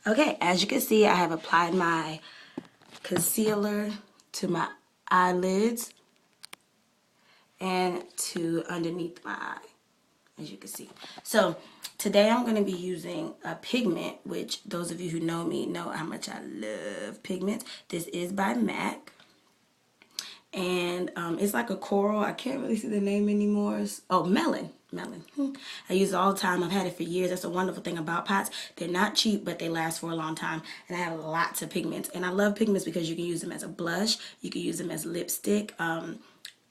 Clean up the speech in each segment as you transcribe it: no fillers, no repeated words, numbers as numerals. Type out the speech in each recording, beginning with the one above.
Okay, as you can see, I have applied my concealer to my eyelids and to underneath my eye, as you can see. So today I'm going to be using a pigment, which those of you who know me know how much I love pigments. This is by MAC. And it's like a coral. I can't really see the name anymore. Melon. I use it all the time. I've had it for years. That's a wonderful thing about pots. They're not cheap, but they last for a long time. And I have lots of pigments. And I love pigments because you can use them as a blush. You can use them as lipstick. And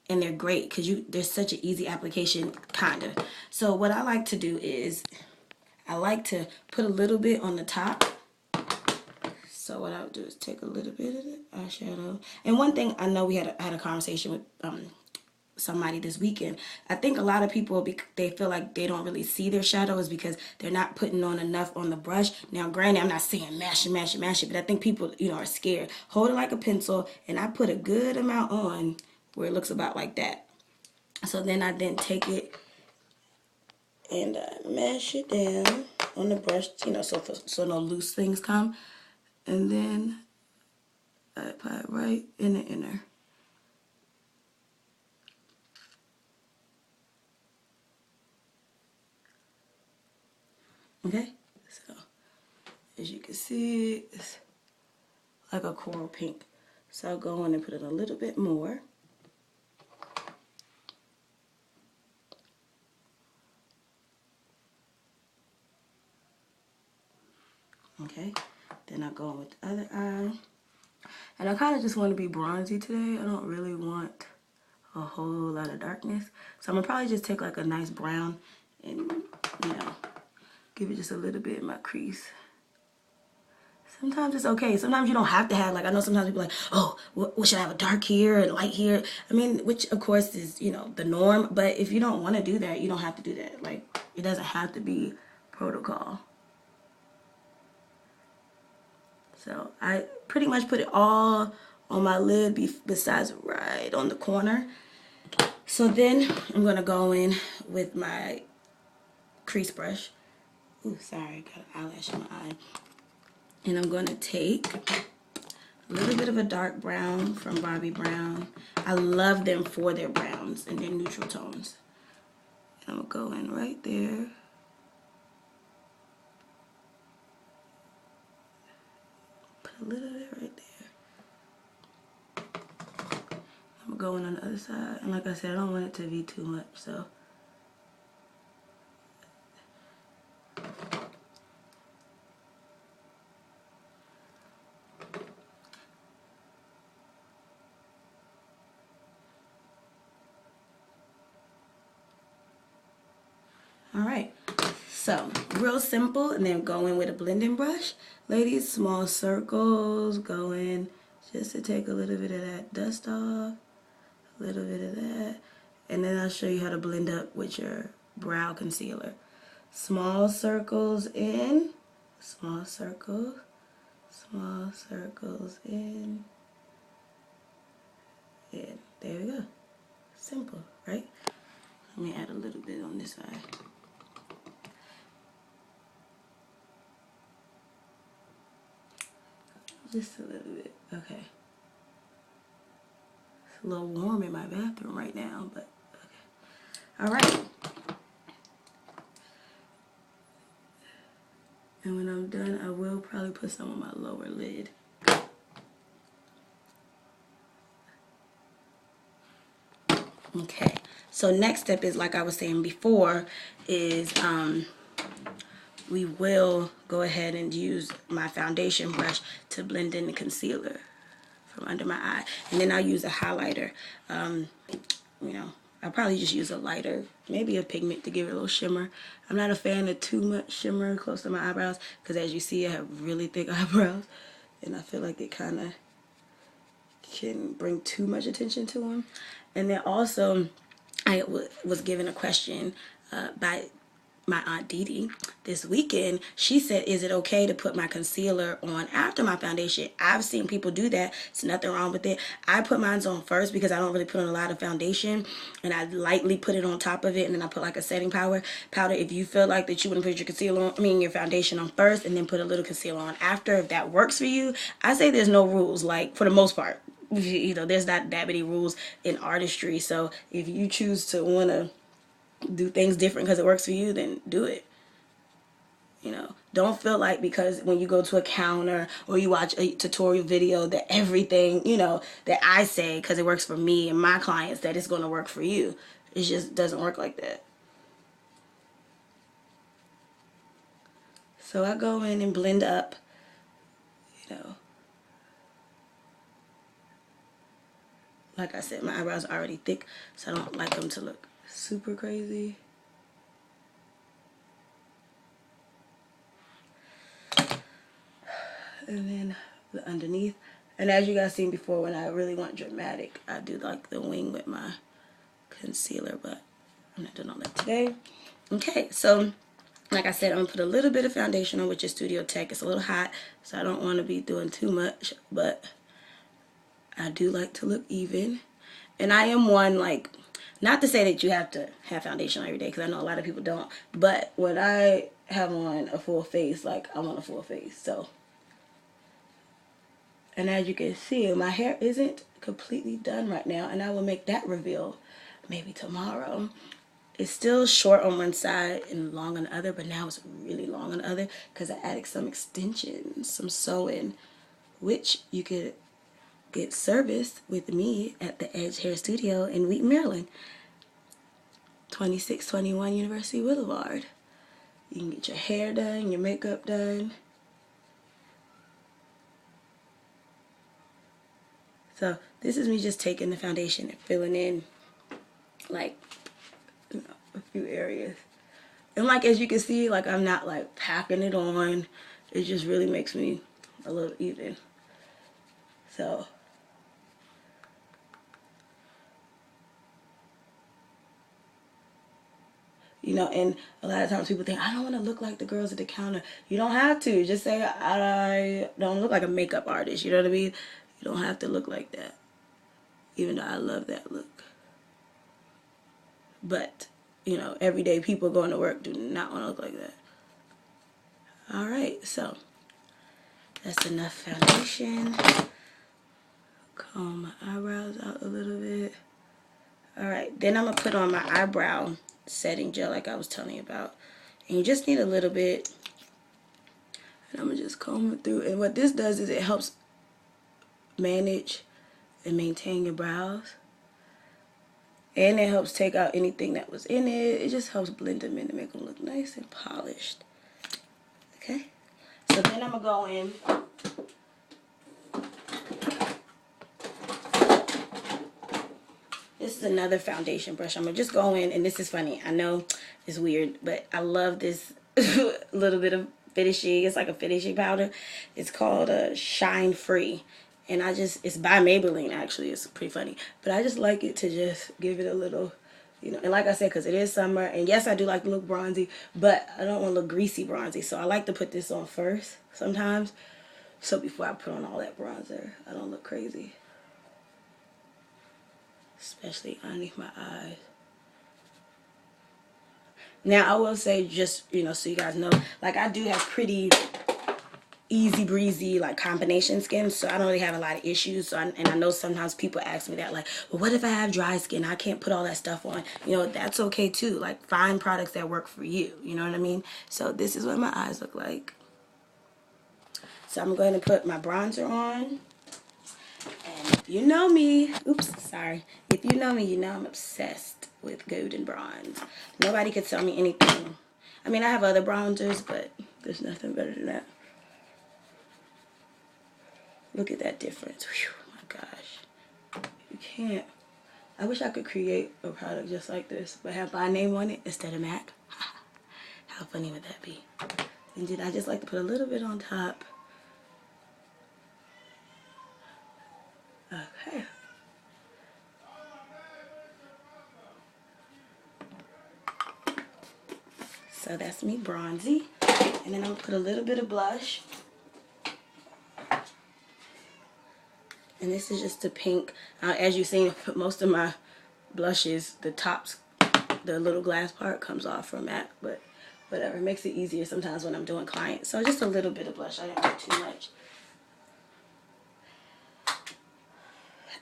they're great because there's such an easy application, kind of. So what I like to do is I like to put a little bit on the top. So what I'll do is take a little bit of the eyeshadow. And one thing, I know we had a conversation with somebody this weekend. I think a lot of people, they feel like they don't really see their shadows because they're not putting on enough on the brush. Now, granted, I'm not saying mash it, but I think people, are scared. Hold it like a pencil, and I put a good amount on where it looks about like that. So then I take it and mash it down on the brush, so no loose things come. And then I apply it right in the inner. Okay, so as you can see, it's like a coral pink. So I'll go in and put in a little bit more. Okay, then I'll go in with the other eye. And I kind of just want to be bronzy today. I don't really want a whole lot of darkness. So I'm going to probably just take like a nice brown and, give it just a little bit in my crease. Sometimes it's okay. Sometimes you don't have to have, like, I know sometimes people are like, oh, what should I have, a dark here and light here? I mean, which of course is, the norm. But if you don't want to do that, you don't have to do that. Like, it doesn't have to be protocol. So I pretty much put it all on my lid besides right on the corner. So then I'm going to go in with my crease brush. Ooh, sorry, got an eyelash in my eye. And I'm going to take a little bit of a dark brown from Bobbi Brown. I love them for their browns and their neutral tones. And I'm going to go in right there. Put a little bit right there. I'm going to go in on the other side. And like I said, I don't want it to be too much, so. Alright, so real simple, and then go in with a blending brush. Ladies, small circles, go in just to take a little bit of that dust off, a little bit of that, and then I'll show you how to blend up with your brow concealer. Small circles in, small circles in, and there we go. Simple, right? Let me add a little bit on this side. Just a little bit, okay. It's a little warm in my bathroom right now, but okay. All right. And when I'm done, I will probably put some on my lower lid. Okay, so next step is, like I was saying before, is we will go ahead and use my foundation brush to blend in the concealer from under my eye. And then I'll use a highlighter. I'll probably just use a lighter, maybe a pigment to give it a little shimmer. I'm not a fan of too much shimmer close to my eyebrows because, as you see, I have really thick eyebrows. And I feel like it kind of can bring too much attention to them. And then also, I was given a question by my Aunt Dee Dee this weekend. She said, is it okay to put my concealer on after my foundation? I've seen people do that. There's nothing wrong with it. I put mine on first because I don't really put on a lot of foundation, and I lightly put it on top of it, and then I put like a setting powder. If you feel like that you want to put your concealer on, your foundation on first and then put a little concealer on after, if that works for you, I say there's no rules, like for the most part. There's not that many rules in artistry. So if you choose to want to do things different because it works for you, then do it. Don't feel like because when you go to a counter or you watch a tutorial video that everything, that I say because it works for me and my clients, that it's going to work for you. It just doesn't work like that. So I go in and blend up, like I said, my eyebrows are already thick, so I don't like them to look super crazy. And then the underneath. And as you guys seen before, when I really want dramatic, I do like the wing with my concealer, but I'm not doing all that today. Okay, so like I said, I'm gonna put a little bit of foundation on, which is Studio Tech. It's a little hot, so I don't want to be doing too much, but I do like to look even. And I am one, like, not to say that you have to have foundation every day, because I know a lot of people don't, but when I have on a full face, like, I want a full face, so. And as you can see, my hair isn't completely done right now, and I will make that reveal maybe tomorrow. It's still short on one side and long on the other, but now it's really long on the other because I added some extensions, some sewing, which you could get service with me at the Edge Hair Studio in Wheaton, Maryland, 2621 University Boulevard. You can get your hair done, your makeup done. So this is me just taking the foundation and filling in like a few areas. And like as you can see, like I'm not like packing it on. It just really makes me a little even. So and a lot of times people think, I don't want to look like the girls at the counter. You don't have to. Just say, I don't look like a makeup artist. You know what I mean? You don't have to look like that. Even though I love that look. But, everyday people going to work do not want to look like that. Alright, so that's enough foundation. Comb my eyebrows out a little bit. Alright, then I'm going to put on my eyebrow setting gel like I was telling you about. And you just need a little bit. And I'm going to just comb it through. And what this does is it helps manage and maintain your brows. And it helps take out anything that was in it. It just helps blend them in and make them look nice and polished. Okay? So then I'm going to go in. This is another foundation brush. I'm going to just go in, and this is funny. I know it's weird, but I love this little bit of finishing. It's like a finishing powder. It's called Shine Free. And it's by Maybelline, actually. It's pretty funny. But I just like it to just give it a little, and like I said, because it is summer. And yes, I do like to look bronzy, but I don't want to look greasy bronzy. So I like to put this on first sometimes. So before I put on all that bronzer, I don't look crazy. Especially underneath my eyes. Now, I will say, just, so you guys know, like, I do have pretty easy breezy, like, combination skin, so I don't really have a lot of issues. So and I know sometimes people ask me that, like, well, what if I have dry skin? I can't put all that stuff on. That's okay, too. Like, find products that work for you. You know what I mean? So this is what my eyes look like. So I'm going to put my bronzer on. And if you know me, if you know me, you know I'm obsessed with golden bronze. Nobody could tell me anything. I mean, I have other bronzers, but there's nothing better than that. Look at that difference. Whew, my gosh. You can't. I wish I could create a product just like this, but have my name on it instead of MAC. How funny would that be? And then I just like to put a little bit on top. Okay. So that's me bronzy. And then I'm going to put a little bit of blush. And this is just a pink. As you've seen, most of my blushes, the tops, the little glass part comes off from MAC. But whatever, it makes it easier sometimes when I'm doing clients. So just a little bit of blush. I didn't put too much.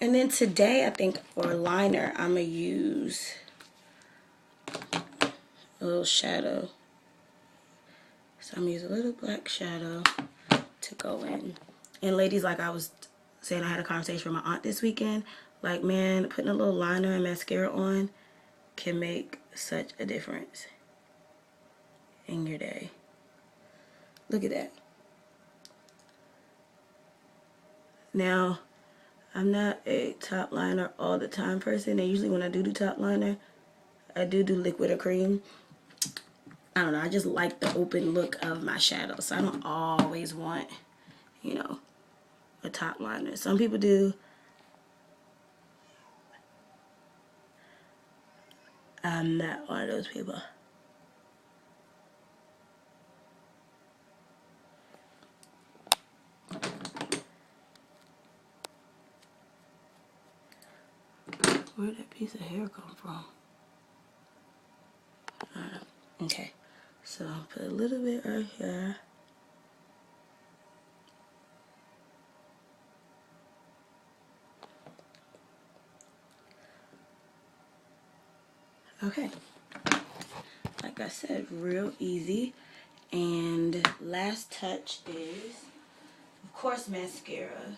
And then today, I think for liner, I'm going to use a little shadow. So I'm going to use a little black shadow to go in. And ladies, like I was saying, I had a conversation with my aunt this weekend. Like, man, putting a little liner and mascara on can make such a difference in your day. Look at that. Now, I'm not a top liner all the time person. And usually when I do top liner, I do liquid or cream. I don't know. I just like the open look of my shadow. So I don't always want, you know, a top liner. Some people do. I'm not one of those people. Where'd that piece of hair come from? Okay, so I'll put a little bit right here. Okay, like I said, real easy. And last touch is, of course, mascara,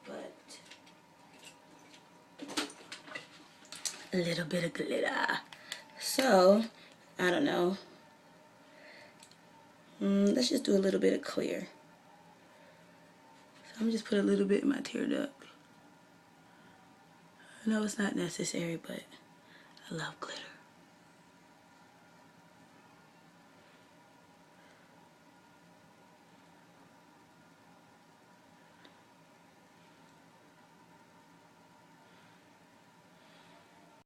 but a little bit of glitter. So, I don't know. Let's just do a little bit of clear. So I'm just put a little bit in my tear duct. I know it's not necessary, but I love glitter.